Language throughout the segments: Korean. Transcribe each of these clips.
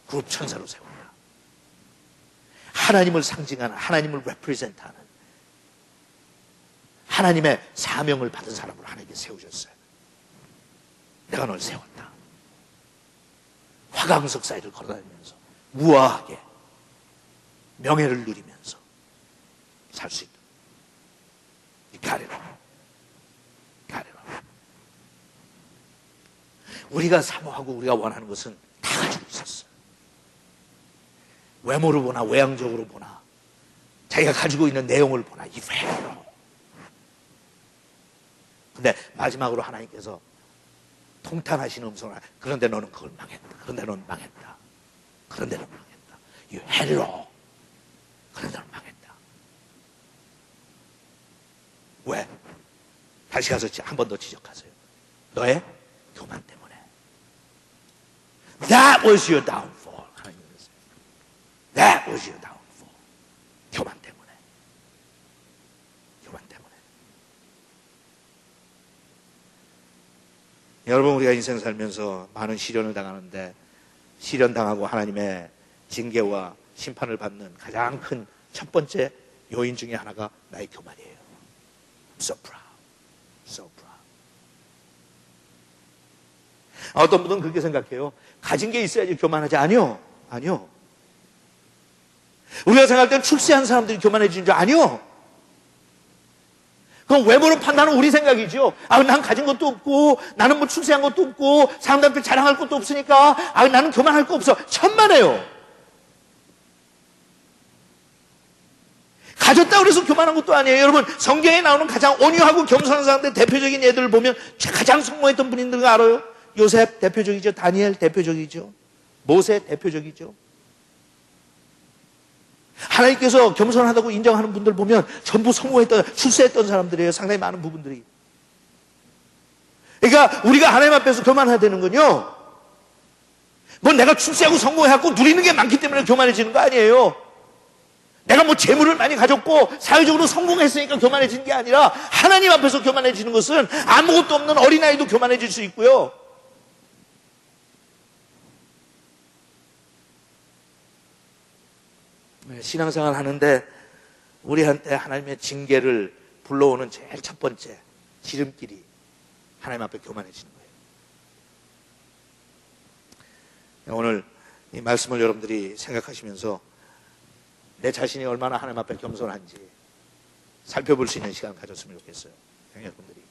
그룹 천사로 세웠다. 하나님을 상징하는, 하나님을 레프레젠트하는, 하나님의 사명을 받은 사람으로 하나님께 세우셨어요. 내가 널 세웠다. 화강석 사이를 걸어다니면서 우아하게 명예를 누리면서 살 수 있다. 가리라. 우리가 사모하고 우리가 원하는 것은 다 가지고 있었어. 외모로 보나 외향적으로 보나 자기가 가지고 있는 내용을 보나 이래로. 근데 마지막으로 하나님께서 통탄하시는 음성을, 그런데 너는 그걸 망했다. 그런데 너는 망했다. 그런데 너는 망했다. You had it all. 그런데 너는 망했다. 왜? 다시 가서 한 번 더 지적하세요. 너의 교만 때문에. That was your downfall. That was your downfall. 교만 때문에. 교만 때문에. 여러분, 우리가 인생 살면서 많은 시련을 당하는데, 시련당하고 하나님의 징계와 심판을 받는 가장 큰 첫 번째 요인 중에 하나가 나의 교만이에요. So proud. So proud. 어떤 분은 그렇게 생각해요. 가진 게 있어야지 교만하지. 아니요. 우리가 생각할 땐 출세한 사람들이 교만해지는 줄. 아니요. 그건 외모로 판단하는 우리 생각이죠. 난 가진 것도 없고, 나는 뭐 출세한 것도 없고, 사람들한테 자랑할 것도 없으니까, 나는 교만할 거 없어. 천만에요. 가졌다고 해서 교만한 것도 아니에요. 여러분, 성경에 나오는 가장 온유하고 겸손한 사람들 대표적인 예들을 보면 가장 성공했던 분인들 알아요? 요셉 대표적이죠. 다니엘 대표적이죠. 모세 대표적이죠. 하나님께서 겸손하다고 인정하는 분들 보면 전부 성공했던, 출세했던 사람들이에요. 상당히 많은 부분들이. 그러니까 우리가 하나님 앞에서 교만해야 되는 건요, 뭐 내가 출세하고 성공해갖고 누리는 게 많기 때문에 교만해지는 거 아니에요. 내가 뭐 재물을 많이 가졌고 사회적으로 성공했으니까 교만해지는 게 아니라, 하나님 앞에서 교만해지는 것은 아무것도 없는 어린아이도 교만해질 수 있고요. 신앙생활 하는데 우리한테 하나님의 징계를 불러오는 제일 첫 번째 지름길이 하나님 앞에 교만해지는 거예요. 오늘 이 말씀을 여러분들이 생각하시면서 내 자신이 얼마나 하나님 앞에 겸손한지 살펴볼 수 있는 시간 가졌으면 좋겠어요. 여러분들이.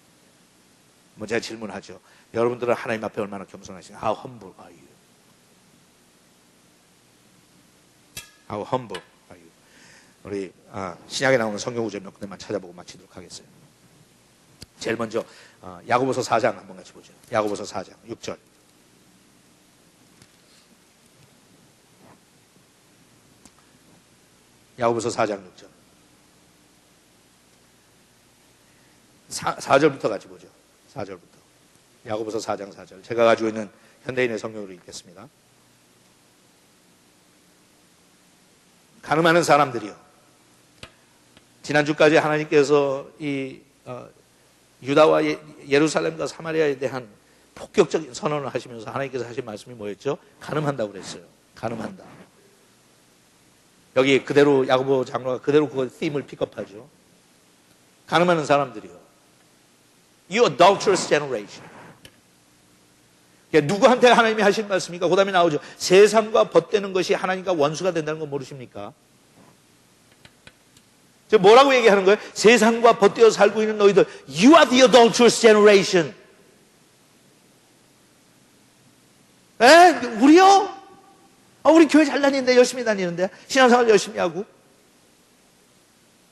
뭐 제가 질문하죠. 여러분들은 하나님 앞에 얼마나 겸손하신가? How humble are you? How humble are you? 우리 신약에 나오는 성경 구절 몇 군데만 찾아보고 마치도록 하겠어요. 제일 먼저 야고보서 4장 한번 같이 보죠. 야고보서 4장 6절. 야고보서 4장 6절. 4절부터 같이 보죠. 4절부터. 야고보서 4장 4절. 제가 가지고 있는 현대인의 성경으로 읽겠습니다. 가늠하는 사람들이요. 지난주까지 하나님께서 이 유다와 예루살렘과 사마리아에 대한 폭격적인 선언을 하시면서 하나님께서 하신 말씀이 뭐였죠? 가늠한다고 그랬어요. 가늠한다. 여기 그대로 야고보 장로가 그대로 그 them을 픽업하죠. 가늠하는 사람들이요. You adulterous generation. 누구한테 하나님이 하신 말씀입니까? 그 다음에 나오죠. 세상과 벗되는 것이 하나님과 원수가 된다는 거 모르십니까? 뭐라고 얘기하는 거예요? 세상과 벗되어 살고 있는 너희들, You are the adulterous generation. 우리요? 우리 교회 잘 다니는데, 열심히 다니는데, 신앙생활 열심히 하고.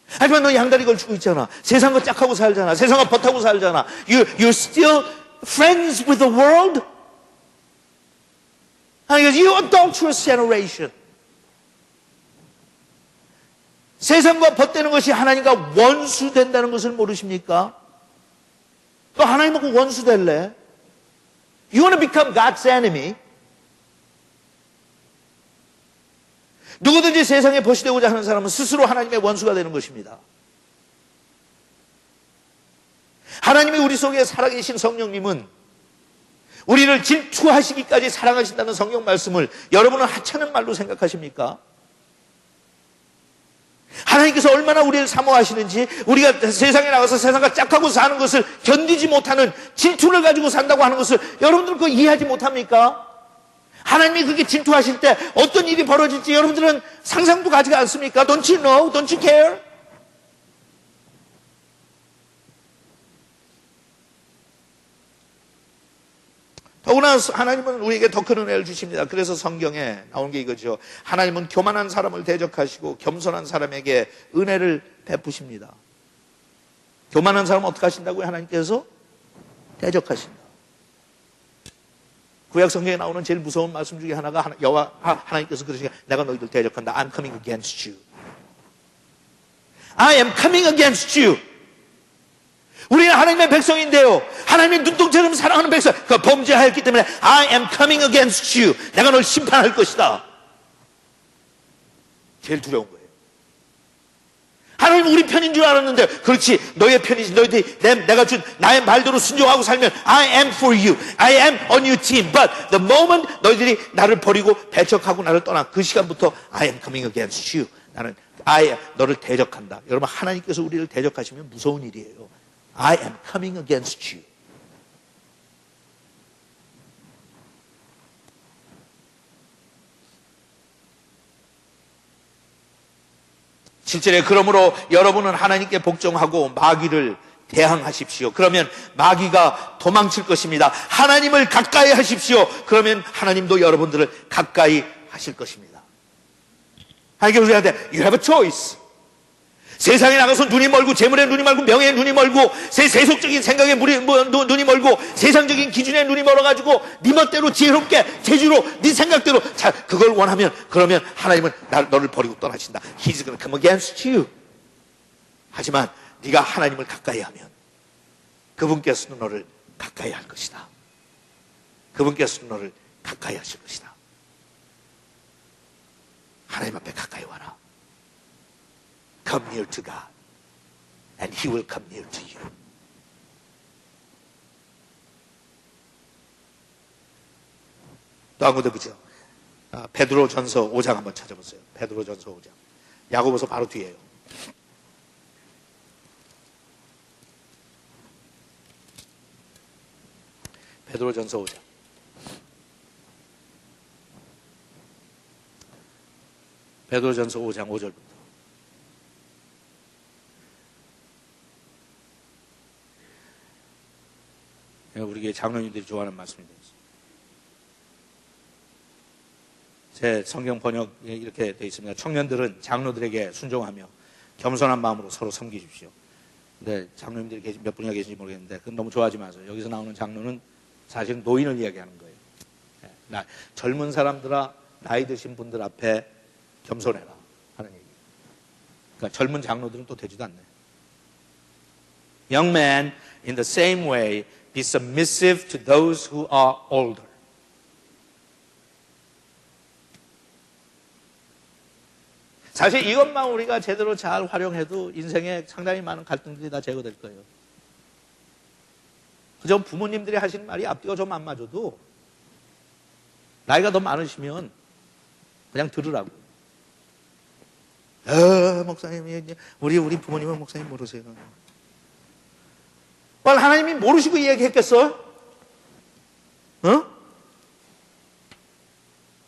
하지만 너 양다리 걸치고 있잖아. 세상과 짝하고 살잖아. 세상과 벗하고 살잖아. You're still friends with the world? You adulterous generation. 세상과 벗되는 것이 하나님과 원수 된다는 것을 모르십니까? 너 하나님하고 원수 될래? You want to become God's enemy? 누구든지 세상에 벗이 되고자 하는 사람은 스스로 하나님의 원수가 되는 것입니다. 하나님이 우리 속에 살아계신 성령님은 우리를 질투하시기까지 사랑하신다는 성경 말씀을 여러분은 하찮은 말로 생각하십니까? 하나님께서 얼마나 우리를 사모하시는지, 우리가 세상에 나가서 세상과 짝하고 사는 것을 견디지 못하는 질투를 가지고 산다고 하는 것을 여러분들 그거 이해하지 못합니까? 하나님이 그렇게 질투하실 때 어떤 일이 벌어질지 여러분들은 상상도 가지가 않습니까? Don't you know? Don't you care? 더구나 하나님은 우리에게 더 큰 은혜를 주십니다. 그래서 성경에 나온 게 이거죠. 하나님은 교만한 사람을 대적하시고 겸손한 사람에게 은혜를 베푸십니다. 교만한 사람은 어떻게 하신다고요? 하나님께서 대적하신다. 구약 성경에 나오는 제일 무서운 말씀 중에 하나가 하나님께서 그러시니까 내가 너희들 대적한다. I'm coming against you. I am coming against you. 우리는 하나님의 백성인데요, 하나님의 눈동자처럼 사랑하는 백성, 그 범죄하였기 때문에 I am coming against you. 내가 널 심판할 것이다. 제일 두려운 거예요. 하나님 우리 편인 줄 알았는데, 그렇지, 너의 편이지. 너희들이 내가 준 나의 말대로 순종하고 살면 I am for you. I am on your team. But the moment 너희들이 나를 버리고 배척하고 나를 떠나 그 시간부터 I am coming against you. 나는 너를 대적한다. 여러분, 하나님께서 우리를 대적하시면 무서운 일이에요. I am coming against you. 실제로 그러므로 여러분은 하나님께 복종하고 마귀를 대항하십시오. 그러면 마귀가 도망칠 것입니다. 하나님을 가까이 하십시오. 그러면 하나님도 여러분들을 가까이 하실 것입니다. 하나님께서 우리한테 You have a choice. 세상에 나가서 눈이 멀고 재물에 눈이 멀고 명예에 눈이 멀고 세속적인 생각에 눈이 멀고 세상적인 기준에 눈이 멀어가지고 네 멋대로 지혜롭게 제주로 네 생각대로 그걸 원하면 그러면 하나님은 너를 버리고 떠나신다. He's going to come against you. 하지만 네가 하나님을 가까이 하면 그분께서는 너를 가까이 할 것이다. 그분께서는 너를 가까이 하실 것이다. 하나님 앞에 가까이 와라. Come near to God, and He will come near to you. 또 한 군데 보죠. 베드로전서 5장 한번 찾아보세요. 베드로전서 5장. 야고보서 바로 뒤에요. 베드로전서 5장. 베드로전서 5장 5절부터. 우리 장로님들이 좋아하는 말씀입니다. 제 성경 번역에 이렇게 되어 있습니다. 청년들은 장로들에게 순종하며 겸손한 마음으로 서로 섬기십시오. 근데 장로님들이 몇 분이나 계신지 모르겠는데 그건 너무 좋아하지 마세요. 여기서 나오는 장로는 사실은 노인을 이야기하는 거예요. 젊은 사람들아, 나이 드신 분들 앞에 겸손해라 하는 얘기. 그러니까 젊은 장로들은 또 되지도 않네. Young man, in the same way, be submissive to those who are older. 사실 이것만 우리가 제대로 잘 활용해도 인생에 상당히 많은 갈등들이 다 제거될 거예요. 그저 부모님들이 하시는 말이 앞뒤가 좀 안 맞아도 나이가 더 많으시면 그냥 들으라고. 목사님, 우리 부모님은 목사님 모르세요. 하나님이 모르시고 이야기했겠어?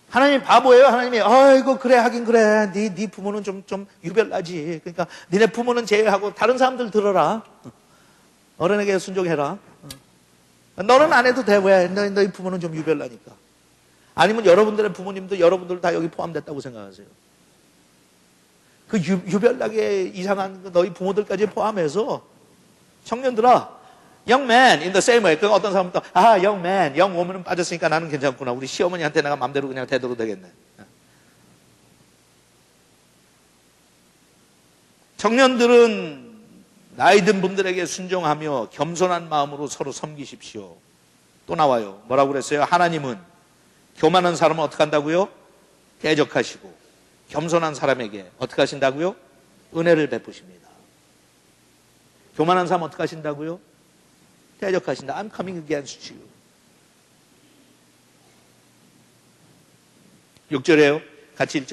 하나님이 바보예요? 하나님이 아이고 그래 하긴 그래. 네 부모는 좀 유별나지. 그러니까 니네 부모는 제외하고 다른 사람들 들어라. 어른에게 순종해라. 너는 안 해도 돼. 왜? 너희 부모는 좀 유별나니까. 아니면 여러분들의 부모님도 여러분들 다 여기 포함됐다고 생각하세요. 그 유별나게 이상한 너희 부모들까지 포함해서 청년들아, young man in the same way. 그 어떤 사람은 또 young man, young woman은 빠졌으니까 나는 괜찮구나. 우리 시어머니한테 내가 마음대로 그냥 대도록 되겠네. 청년들은 나이 든 분들에게 순종하며 겸손한 마음으로 서로 섬기십시오. 또 나와요. 뭐라고 그랬어요? 하나님은 교만한 사람은 어떻게 한다고요? 대적하시고 겸손한 사람에게 어떻게 하신다고요? 은혜를 베푸십니다. 교만한 사람 어떻게 하신다고요? 대적하신다. I'm coming against you. 6절에요. 같이 읽죠.